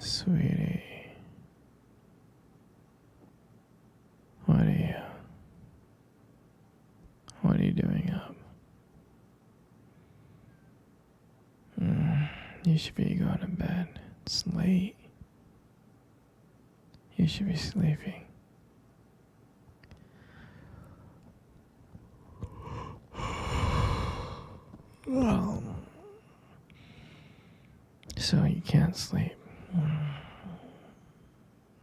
Sweetie, what are you? What are you doing up? You should be going to bed. It's late. You should be sleeping. Well, so you can't sleep.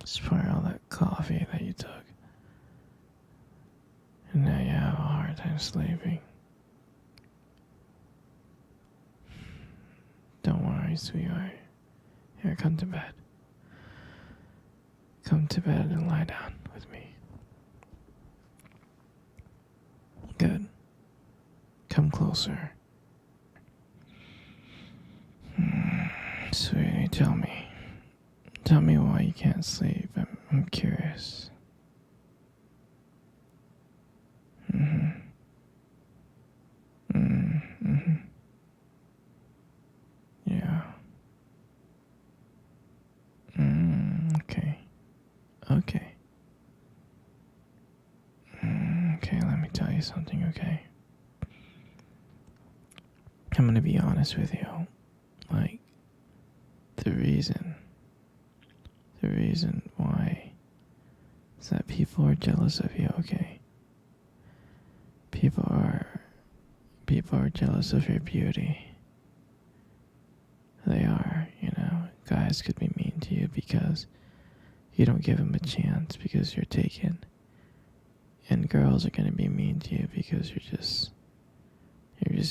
It's probably all that coffee that you took. And now you have a hard time sleeping. Don't worry, sweetheart. Here, come to bed. Come to bed and lie down with me. Good. Come closer. Sweetie, tell me. Tell me why you can't sleep. I'm curious. Yeah. Okay. Okay. Okay, let me tell you something, okay? I'm gonna be honest with you. Like, the reason why is that people are jealous of you, okay? People are jealous of your beauty. They are, you know. Guys could be mean to you because you don't give them a chance because you're taken. And girls are gonna be mean to you because you're just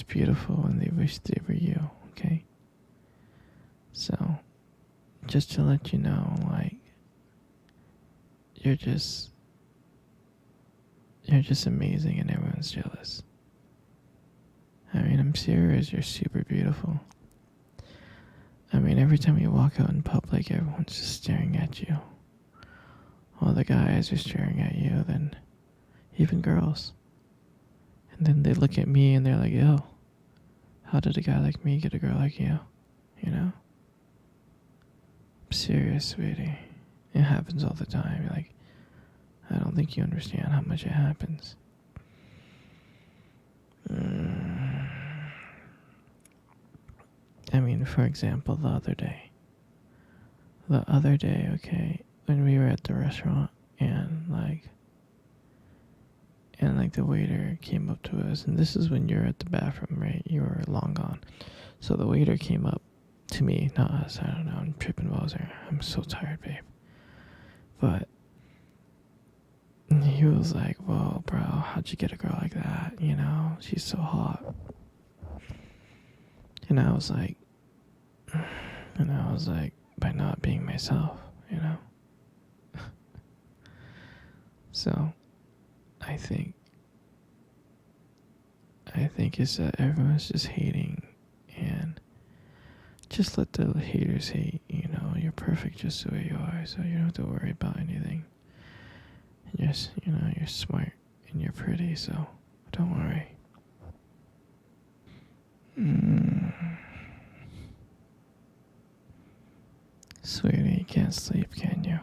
beautiful and they wish they were you, okay? So, just to let you know, like, you're just amazing and everyone's jealous. I mean, I'm serious, you're super beautiful. I mean, every time you walk out in public, everyone's just staring at you. All the guys are staring at you, then even girls. And then they look at me and they're like, yo, how did a guy like me get a girl like you? You know? I'm serious, sweetie. It happens all the time. Like, I don't think you understand how much it happens. I mean, for example, the other day, okay, when we were at the restaurant and the waiter came up to us, and this is when you're at the bathroom, right? You were long gone. So the waiter came up to me, not us, I don't know, I'm tripping balls here. I'm so tired, babe. But he was like, whoa, bro, how'd you get a girl like that? You know, she's so hot. And I was like, by not being myself, you know? So, I think it's that everyone's just hating, and just let the haters hate, you know? You're perfect just the way you are, so you don't have to worry about anything. And just, you know, you're smart and you're pretty, so don't worry. Sweetie, you can't sleep, can you?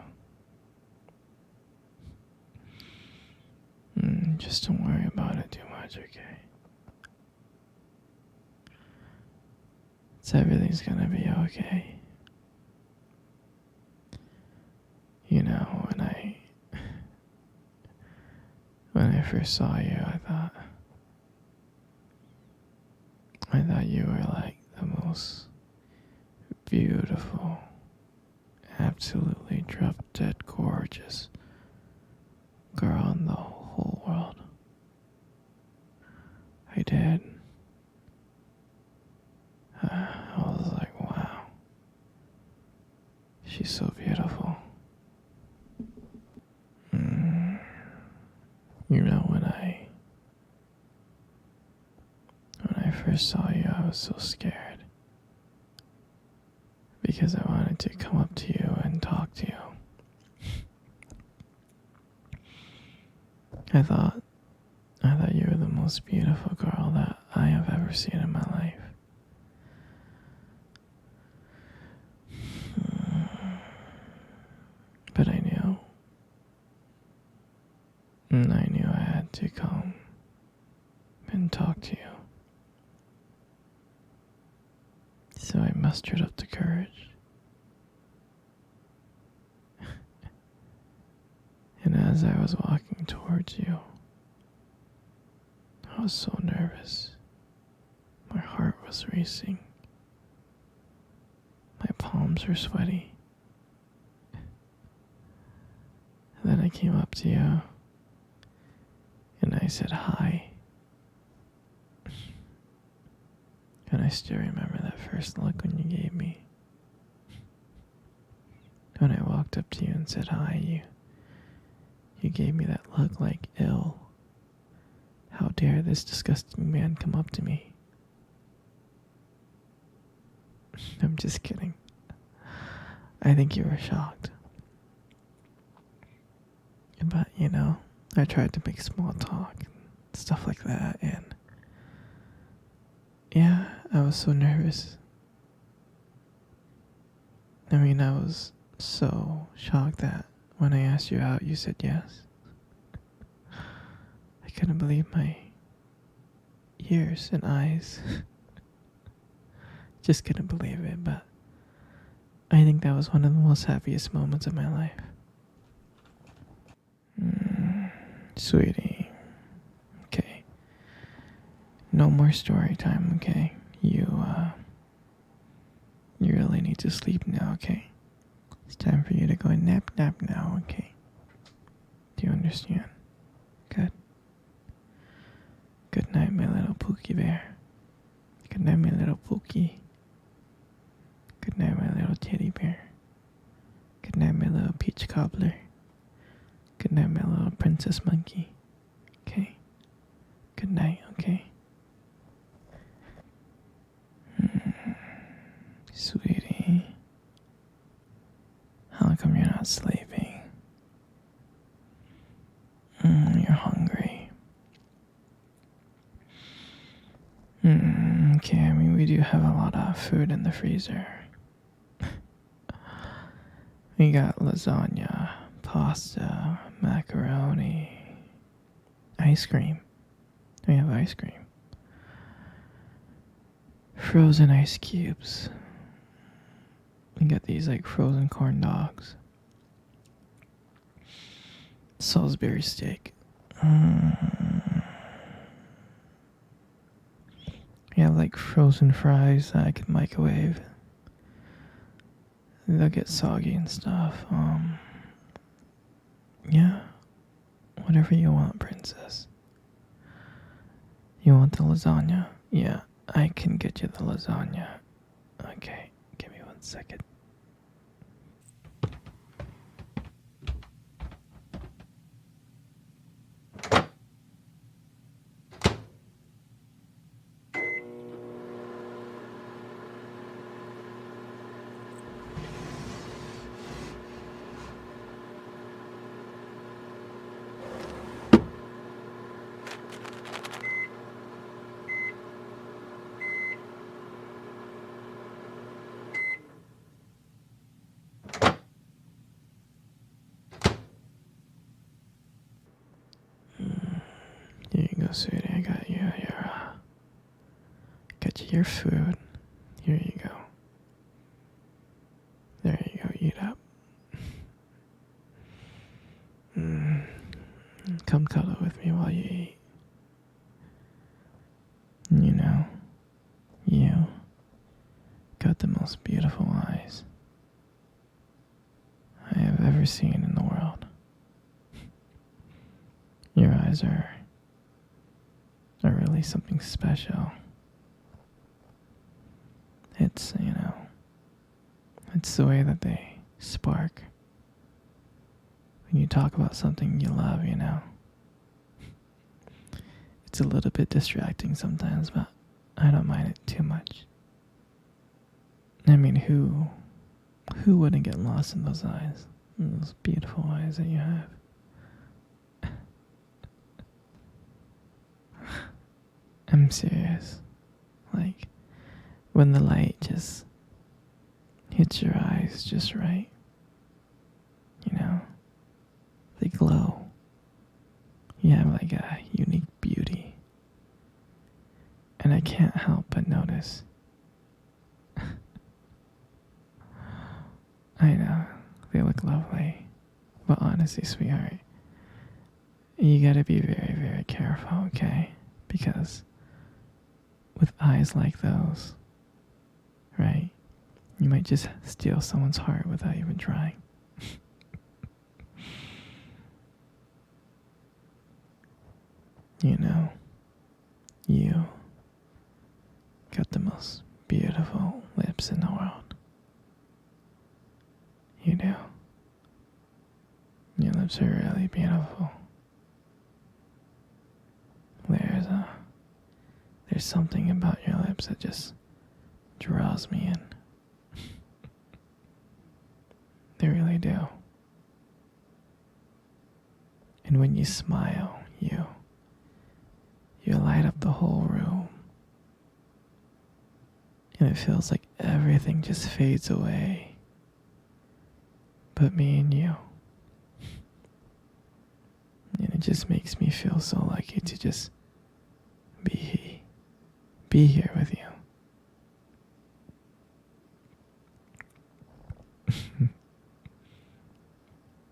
Just don't worry about it too much, okay? Everything's gonna be okay. You know, when I first saw you, I thought you were like the most beautiful, absolutely drop dead gorgeous girl in the whole world. I did. I was like, wow, she's so beautiful. You know, when I first saw you, I was so scared because I wanted to come up to you and talk to you. I thought you were the most beautiful girl that I have ever seen in my life. And I knew I had to come and talk to you. So I mustered up the courage. And as I was walking towards you, I was so nervous. My heart was racing. My palms were sweaty. And then I came up to you and I said hi. And I still remember that first look when you gave me. When I walked up to you and said hi, you gave me that look like ill. How dare this disgusting man come up to me? I'm just kidding. I think you were shocked. But, I tried to make small talk and stuff like that, and yeah, I was so nervous. I was so shocked that when I asked you out, you said yes. I couldn't believe my ears and eyes. Just couldn't believe it, but I think that was one of the most happiest moments of my life. Sweetie. Okay. No more story time, okay? You really need to sleep now, okay? It's time for you to go and nap now, okay? Do you understand? Good. Good night, my little Pookie bear. Good night, my little Pookie. Good night, my little teddy bear. Good night, my little peach cobbler. Good night, my little princess monkey. Okay? Good night, okay? Sweetie. How come you're not sleeping? You're hungry. Okay, we do have a lot of food in the freezer. We got lasagna, pasta, macaroni, ice cream. We have ice cream. Frozen ice cubes. We got these frozen corn dogs. Salisbury steak. We have frozen fries that I can microwave. They'll get soggy and stuff. Yeah. Whatever you want, princess. You want the lasagna? Yeah, I can get you the lasagna. Okay, give me 1 second. Here you go, sweetie. I got you your food. Here you go. There you go. Eat up. Come cuddle with me while you eat. You got the most beautiful eyes I have ever seen in the world. Your eyes are really something special. It's, it's the way that they spark when you talk about something you love, It's a little bit distracting sometimes, but I don't mind it too much. Who wouldn't get lost in those eyes? Those beautiful eyes that you have. I'm serious. When the light just hits your eyes just right, they glow. like a unique beauty. And I can't help but notice. I know, they look lovely. But honestly, sweetheart, you gotta be very, very careful, okay? Because with eyes like those, right, you might just steal someone's heart without even trying. You know, you got the most beautiful lips in the world. You do. Your lips are really beautiful. There's something about your lips that just draws me in. They really do. And when you smile, you light up the whole room. And it feels like everything just fades away. But me and you. And it just makes me feel so lucky to just be here with you.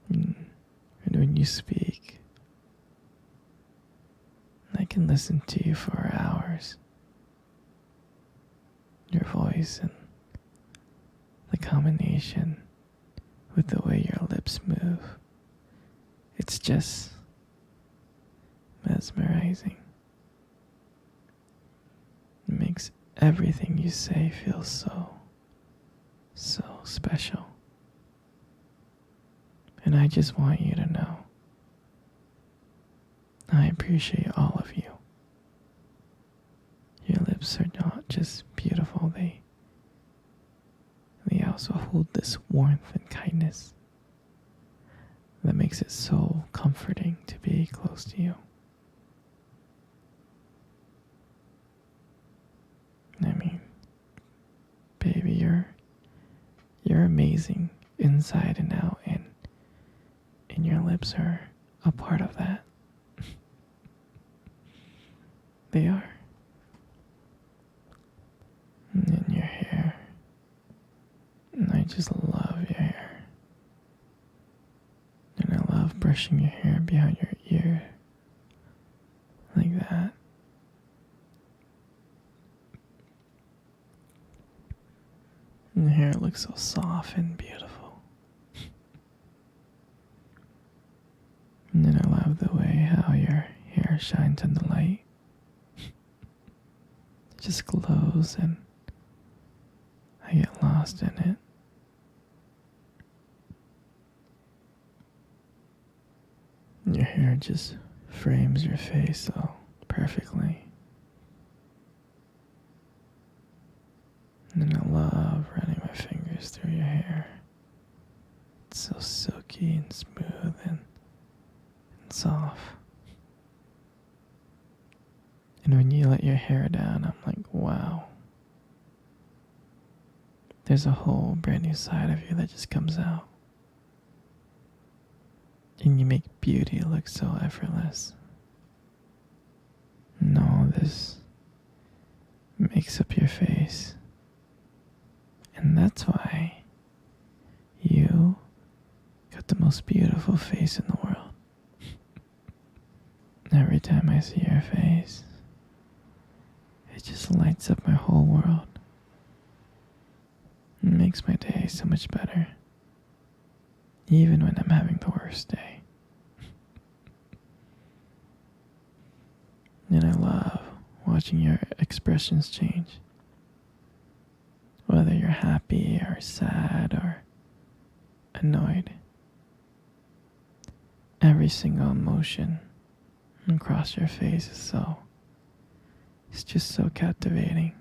And when you speak, I can listen to you for hours. Your voice and the combination with the way your lips move. It's just mesmerizing. It makes everything you say feel so special. And I just want you to know I appreciate all of you. Your lips are not just beautiful, they also hold this warmth and kindness that makes it so comforting to be close to you. I mean, baby, you're amazing inside and out, and your lips are a part of that. They are. And then your hair. And I just love your hair. And I love brushing your hair behind your ear. Like that. And the hair looks so soft and beautiful. And then I love the way how your hair shines in the light. It just glows and I get lost in it. Your hair just frames your face so perfectly. And then I love running my fingers through your hair. It's so silky and smooth and soft. And when you let your hair down, I'm like, wow. There's a whole brand new side of you that just comes out. And you make beauty look so effortless. And all this makes up your face. And that's why you got the most beautiful face in the world. Every time I see your face, it just lights up my whole world. It makes my day so much better. Even when I'm having the worst day. And I love watching your expressions change. Whether you're happy or sad or annoyed. Every single emotion across your face is it's just so captivating.